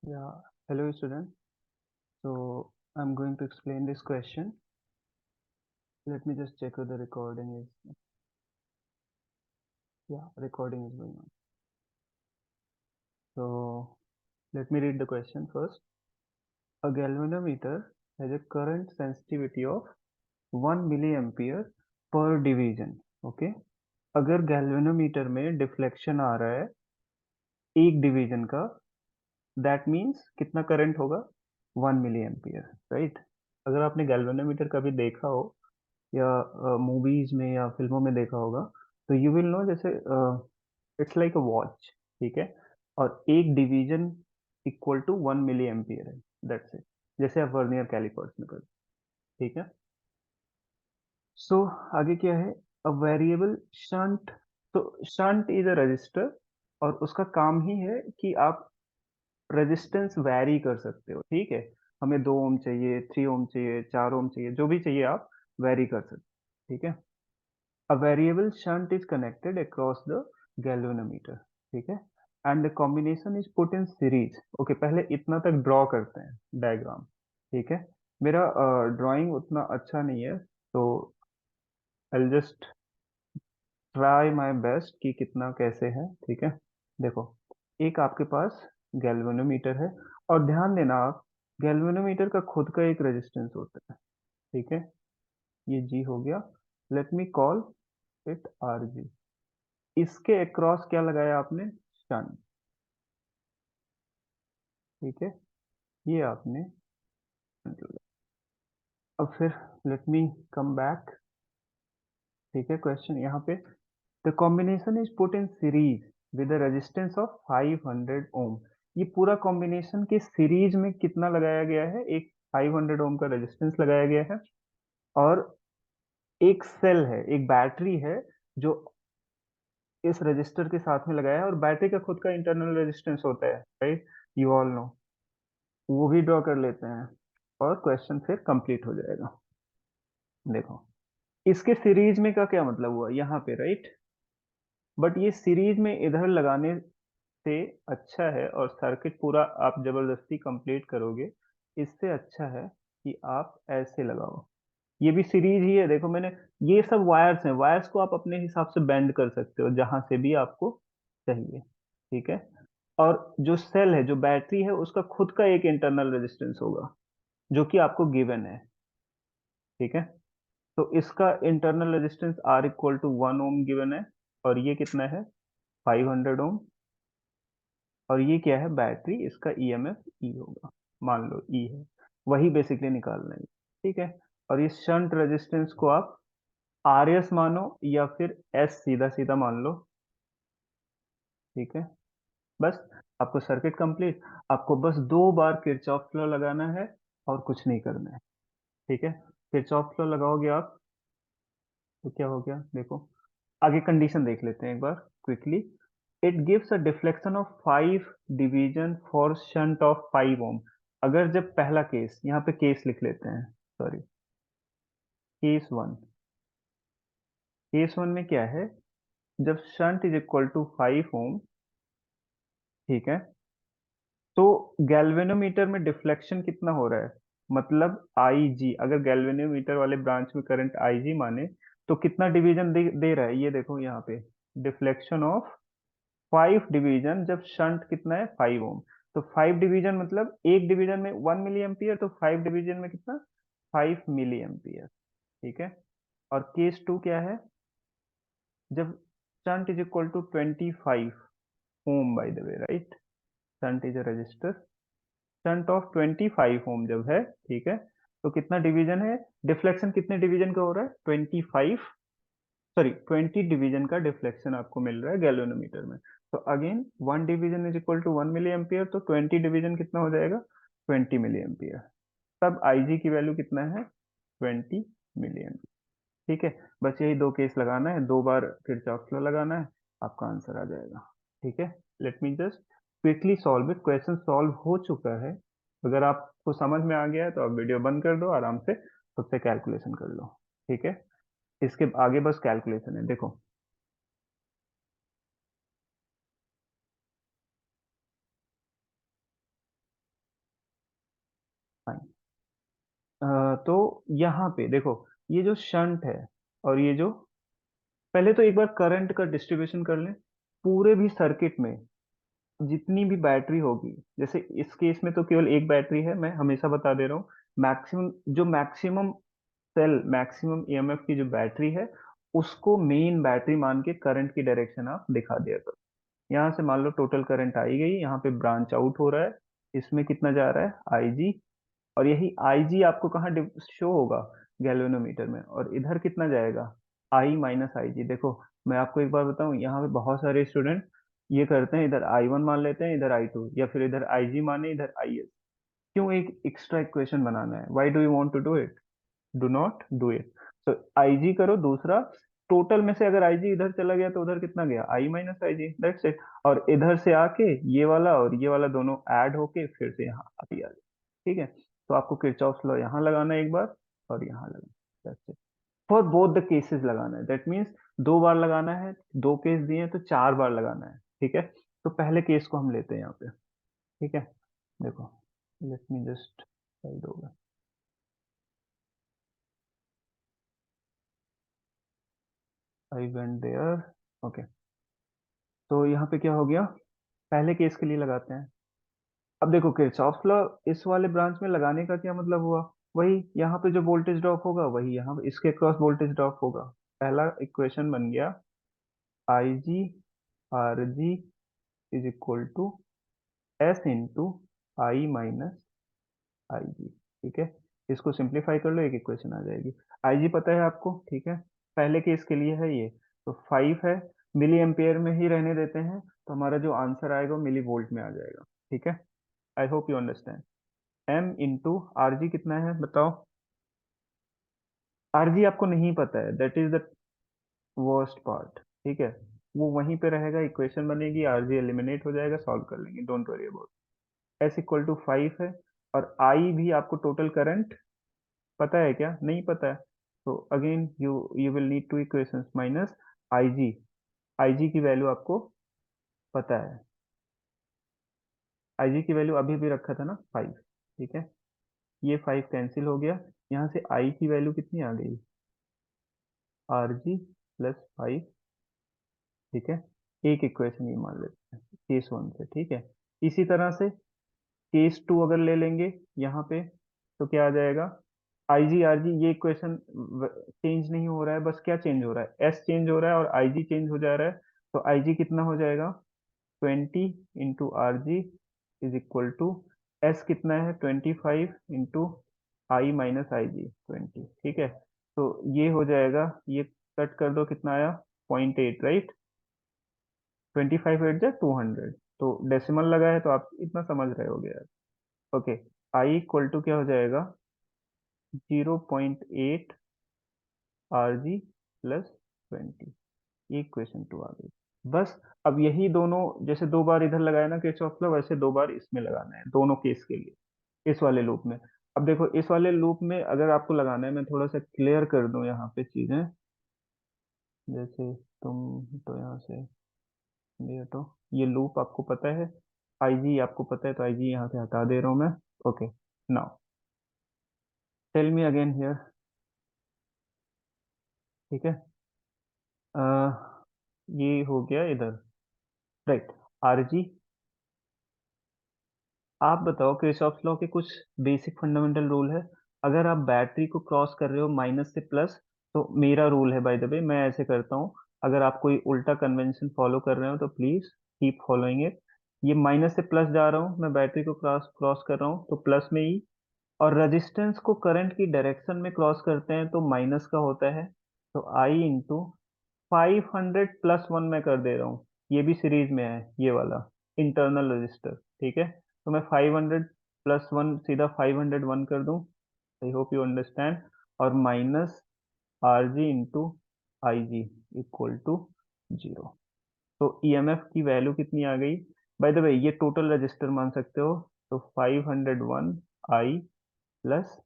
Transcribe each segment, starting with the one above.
Yeah, hello student. So I'm going to explain this question. Let me just check if the recording is, yeah, recording is going on. So let me read the question first. A galvanometer has a current sensitivity of 1 milliampere per division. Okay. अगर galvanometer में deflection आ रहा है एक division का, that means कितना current होगा 1 milli ampere, right. अगर आपने गैल्वेनोमीटर कभी देखा हो या मूवीज में या फिल्मों में देखा होगा तो यू विल नो, जैसे इट्स लाइक अ वॉच, ठीक है। और एक division equal to 1 milli ampere है, दैट्स इट। जैसे आप वर्नियर कैलिपर्स में करते, ठीक है। सो आगे क्या है, अ वेरिएबल शंट। तो शंट इज अ रजिस्टर और उसका काम ही है कि आप रेजिस्टेंस वैरी कर सकते हो, ठीक है। हमें 2 ओम चाहिए, 3 ओम चाहिए, 4 ओम चाहिए, जो भी चाहिए आप वैरी कर सकते हो, ठीक है। A variable shunt is connected across the galvanometer, ठीक है। And the combination is put in series. Okay, पहले इतना तक ड्रॉ करते हैं डायग्राम, ठीक है। मेरा ड्राइंग उतना अच्छा नहीं है, तो I just try my best कि कितना कैसे है, ठीक है। देखो, एक आपके पास गैल्वेनोमीटर है और ध्यान देना आप, गैल्वेनोमीटर का खुद का एक रेजिस्टेंस होता है, ठीक है। ये जी हो गया, let me call it R G. इसके अक्रॉस क्या लगाया आपने, शन, ठीक है। ये आपने shunt लगाया। अब फिर लेट मी कम बैक, ठीक है। क्वेश्चन यहाँ पे, the combination is put in series with the resistance of 500 ओम। ये पूरा कॉम्बिनेशन के सीरीज में कितना लगाया गया है, एक 500 ओम का रेजिस्टेंस लगाया गया है। और एक सेल है, एक बैटरी है जो इस रजिस्टर के साथ में लगाया है, और बैटरी का खुद का इंटरनल रेजिस्टेंस होता है, राइट, यू ऑल नो। वो भी ड्रॉ कर लेते हैं और क्वेश्चन फिर कंप्लीट हो जाएगा। देखो, इसके सीरीज में का क्या मतलब हुआ यहाँ पे, राइट। बट ये सीरीज में इधर लगाने से अच्छा है, और सर्किट पूरा आप जबरदस्ती कंप्लीट करोगे, इससे अच्छा है कि आप ऐसे लगाओ। ये भी सीरीज ही है, देखो मैंने, ये सब वायर्स हैं, वायर्स को आप अपने हिसाब से बेंड कर सकते हो जहां से भी आपको चाहिए, ठीक है। और जो सेल है, जो बैटरी है, उसका खुद का एक इंटरनल रेजिस्टेंस होगा जो कि आपको गिवन है, ठीक है। तो इसका internal resistance R equal to 1 ohm given है, और ये कितना है, 500 ओम। और ये क्या है, बैटरी, इसका ईएमएफ ई होगा, मान लो ई है, वही बेसिकली निकालना है, ठीक है। और ये शंट रेजिस्टेंस को आप आर एस मानो या फिर एस सीधा सीधा मान लो, ठीक है। बस, आपको सर्किट कंप्लीट। आपको बस 2 बार किरचॉफ लॉ लगाना है और कुछ नहीं करना है, ठीक है। किरचॉफ लॉ लगाओगे आप तो क्या हो गया, देखो। आगे कंडीशन देख लेते हैं एक बार quickly. It gives a deflection of 5 division for shunt of 5 ohm. अगर जब पहला केस, यहाँ पे केस लिख लेते हैं, सॉरी, केस 1। केस 1 में क्या है, जब शंट इज इक्वल टू 5 ओम, ठीक है, तो गैल्वेनोमीटर में डिफ्लेक्शन कितना हो रहा है, मतलब आई जी। अगर गैल्वेनोमीटर वाले ब्रांच में करंट आई जी माने, तो कितना डिवीजन दे रहा है, ये देखो यहाँ पे, डिफ्लेक्शन ऑफ 5 डिवीजन, जब शंट कितना है 5 ओम। तो 5 डिवीजन मतलब एक डिवीजन में 1 मिली एम्पियर, तो 5 डिवीजन में कितना, 5 मिली एम्पियर, ठीक है। और केस 2 क्या है, जब shunt is equal to 25 ohm, by the way, right. Shunt is a resistor, shunt of 25 ohm जब है, ठीक है, तो कितना डिवीजन है, डिफ्लेक्शन कितने डिवीजन का हो रहा है, 25, सॉरी 20 डिवीजन का डिफ्लेक्शन आपको मिल रहा है गैल्वेनोमीटर में। तो again 1 division is equal to 1 milli ampere, तो 20 डिवीजन कितना हो जाएगा, 20 मिली एम्पियर। तब आई जी की वैल्यू कितना है, 20 मिली एम्पियर, ठीक है। बस यही 2 केस लगाना है, 2 बार किरचॉफ लॉ लगाना है, आपका आंसर आ जाएगा, ठीक है। Let me just quickly solve it. Question solve हो चुका है। अगर आपको समझ में आ गया है तो आप वीडियो बंद कर दो, आराम से खुद से कैलकुलेशन कर लो, ठीक है। इसके आगे बस कैलकुलेशन है, देखो। तो यहाँ पे देखो, ये जो शंट है और ये जो, पहले तो एक बार करंट का डिस्ट्रीब्यूशन कर लें। पूरे भी सर्किट में जितनी भी बैटरी होगी, जैसे इस केस में तो केवल एक बैटरी है, मैं हमेशा बता दे रहा हूँ, मैक्सिमम जो मैक्सिमम सेल मैक्सिमम ईएमएफ की जो बैटरी है, उसको मेन बैटरी मान के करंट की डायरेक्शन आप दिखा दिया करो। यहाँ से मान लो टोटल करंट आई गई, यहाँ पे ब्रांच आउट हो रहा है, इसमें कितना जा रहा है आईजी, और यही आईजी आपको कहाँ शो होगा, गैल्वेनोमीटर में, और इधर कितना जाएगा, आई माइनस आई जी। देखो मैं आपको एक बार बताऊं, यहाँ पे बहुत सारे स्टूडेंट ये करते हैं, इधर आई वन मान लेते हैं, इधर आई टू, या फिर इधर आई जी माने, इधर आई एस। क्यों एक एक्स्ट्रा इक्वेशन बनाना है, why do you want to do it, do not do it. तो आई जी करो दूसरा, टोटल में से अगर आई जी इधर चला गया तो उधर कितना गया, I minus I G, that's it. और इधर से आके ये वाला और ये वाला दोनों ऐड होके फिर से यहाँ आई आ गया। ठीक है, तो आपको किरचॉफ लॉ यहाँ लगाना है एक बार, और यहाँ लगाना, that's it. For both the cases लगाना है, दैट मीन्स दो बार लगाना है, दो केस दिए हैं तो चार बार लगाना है। ठीक है, तो पहले केस को हम लेते हैं यहाँ पे। ठीक है, देखो, लेट मी जस्ट साइड होगा, आई वेंट देयर। ओके, तो यहाँ पे क्या हो गया, पहले केस के लिए लगाते हैं। अब देखो किरचॉफ लॉ इस वाले ब्रांच में लगाने का क्या मतलब हुआ, वही यहाँ पे जो वोल्टेज ड्रॉप होगा वही यहाँ इसके क्रॉस वोल्टेज ड्रॉप होगा। पहला इक्वेशन बन गया, I G R G is equal to S into I minus I G. ठीक है, इसको सिंप्लीफाई कर लो, एक इक्वेशन आ जाएगी। आई जी पता है आपको, ठीक है, पहले केस के लिए है ये, तो 5 है, मिली एम्पियर में ही रहने देते हैं, तो हमारा जो आंसर आएगा वो मिली वोल्ट में आ जाएगा। ठीक है, I hope you understand. M into R G कितना है बताओ, आर जी आपको नहीं पता है, that is the worst part. ठीक है, वो वहीं पे रहेगा, इक्वेशन बनेगी, आर जी एलिमिनेट हो जाएगा, सॉल्व कर लेंगे, don't worry about. S equal to 5 है, और आई भी आपको टोटल करंट पता है क्या, नहीं पता है, तो again you you will need two equations minus I G. I G की वैल्यू आपको पता है, आई जी की वैल्यू अभी भी रखा था ना 5। ठीक है, ये 5 कैंसिल हो गया, यहाँ से आई की वैल्यू कितनी आ गई, आर जी प्लस 5। ठीक है, एक इक्वेशन ये मान लेते हैं केस वन से। ठीक है, इसी तरह से केस टू अगर ले लेंगे यहाँ पे, तो क्या आ जाएगा, आई जी आर जी, ये इक्वेशन चेंज नहीं हो रहा है, बस क्या चेंज हो रहा है, एस चेंज हो रहा है और आई जी चेंज हो जा रहा है। तो आई जी कितना हो जाएगा, 20 into R G is equal to, S कितना है 25 इंटू आई माइनस आई जी 20। ठीक है, तो ये हो जाएगा, ये कट कर दो, कितना आया 0.8, राइट, 25 एट जा 200, तो डेसिमल लगा है तो आप इतना समझ रहे होगे यार। ओके, आई इक्वल टू क्या हो जाएगा, 0.8 आर जी प्लस 20, ये इक्वेशन टू आ गई। बस, अब यही दोनों, जैसे दो बार इधर लगाया ना किरचॉफ लॉ, वैसे दो बार इसमें लगाना है, दोनों केस के लिए, इस वाले लूप में। अब देखो इस वाले लूप में अगर आपको लगाना है, मैं थोड़ा सा क्लियर कर दूं यहाँ पे चीजें, जैसे तुम तो यहाँ से ये, तो ये लूप आपको पता है, आईजी आपको पता है, तो आईजी यहाँ से हटा दे रहा हूँ मैं। Okay, now tell me again here. ठीक है, ये हो गया इधर, राइट, आरजी। आप बताओ किरचॉफ लॉ के कुछ बेसिक फंडामेंटल रूल है। अगर आप बैटरी को क्रॉस कर रहे हो माइनस से प्लस, तो मेरा रूल है बाय द वे, मैं ऐसे करता हूँ, अगर आप कोई उल्टा कन्वेंशन फॉलो कर रहे हो तो प्लीज कीप फॉलोइंग इट। ये माइनस से प्लस जा रहा हूँ, मैं बैटरी को क्रॉस क्रॉस कर रहा हूँ तो प्लस में ही, और रेजिस्टेंस को करंट की डायरेक्शन में क्रॉस करते हैं तो माइनस का होता है, तो आई इंटू 500 प्लस वन में कर दे रहा हूँ, ये भी सीरीज में है ये वाला इंटरनल रजिस्टर। ठीक है, तो मैं 500 प्लस वन सीधा 501 कर दूं, आई होप यू अंडरस्टैंड, और minus R G into I G equal to 0। तो ईएमएफ की वैल्यू कितनी आ गई, बाय द वे ये टोटल रजिस्टर मान सकते हो, तो 501 आई plus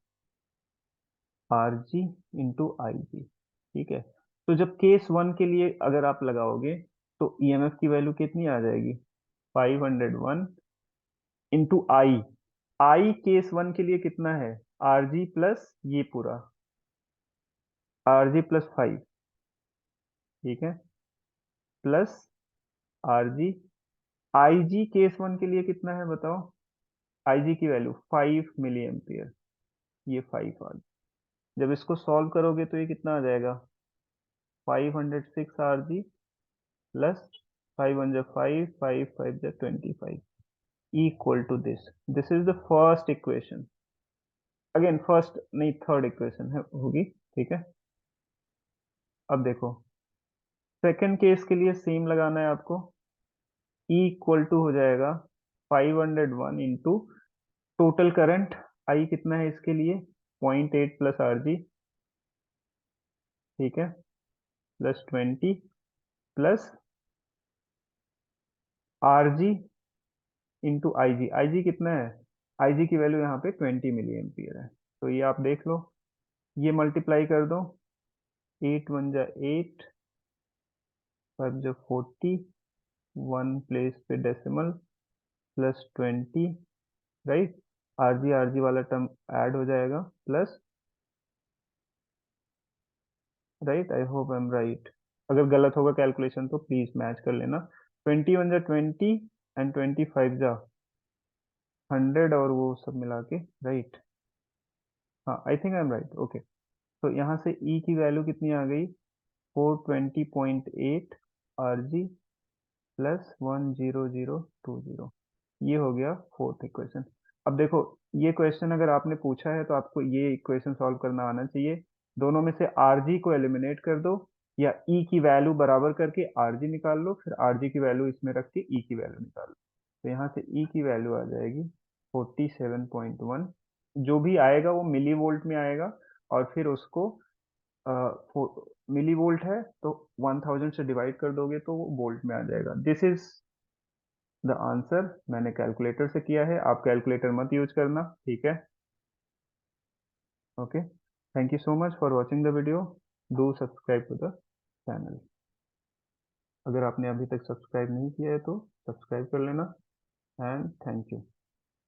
R G into I G. ठीक है, तो जब केस वन के लिए अगर आप लगाओगे, तो ईएमएफ की वैल्यू कितनी आ जाएगी, 501 इंटू आई। आई केस वन के लिए कितना है, आर जी प्लस ये पूरा आर जी प्लस 5, ठीक है, plus R ji. I ji case one के लिए कितना है बताओ? आई जी की वैल्यू 5 मिली एम्पियर, ये 5 आ गया। जब इसको सॉल्व करोगे तो ये कितना आ जाएगा? 506 R G plus 5 1 5, 5 5 25, equal to this. This is the first equation. Again first नहीं, थर्ड इक्वेशन है होगी, ठीक है। अब देखो, सेकेंड केस के लिए सेम लगाना है आपको। E इक्वल टू हो जाएगा 501 इंटू टोटल करंट। I कितना है इसके लिए? 0.8 प्लस आर जी, ठीक है, plus 20 plus R G into I G. I G कितना है? आई जी की वैल्यू यहाँ पे 20 मिली एम्पियर है, तो ये आप देख लो। ये मल्टीप्लाई कर दो, 8 1 जा 8, 5 जा 40, 1 प्लेस पे डेसिमल, प्लस 20, राइट। आरजी वाला टर्म ऐड हो जाएगा, plus, right. I hope I am right. अगर गलत होगा कैलकुलेशन तो प्लीज मैच कर लेना। 21 जा 20 एंड 25 जा 100, और वो सब मिला के, राइट। हाँ, I think I am right, okay. तो यहाँ से ई की वैल्यू कितनी आ गई? 420.8 आर जी प्लस 10020, ये हो गया फोर्थ इक्वेशन। अब देखो, ये क्वेश्चन अगर आपने पूछा है तो आपको ये इक्वेशन सॉल्व करना आना चाहिए। दोनों में से आरजी को एलिमिनेट कर दो, या ई की वैल्यू बराबर करके आरजी निकाल लो, फिर आरजी की वैल्यू इसमें रख के ई की वैल्यू निकाल लो। तो यहाँ से ई की वैल्यू आ जाएगी 47.1। जो भी आएगा वो मिली वोल्ट में आएगा, और फिर उसको मिली वोल्ट है तो 1000 से डिवाइड कर दोगे तो वो वोल्ट में आ जाएगा। This is the answer. मैंने कैलकुलेटर से किया है, आप कैलकुलेटर मत यूज करना, ठीक है। Okay, thank you so much for watching the video. Do subscribe to the channel. अगर आपने अभी तक सब्सक्राइब नहीं किया है तो सब्सक्राइब कर लेना, एंड थैंक यू।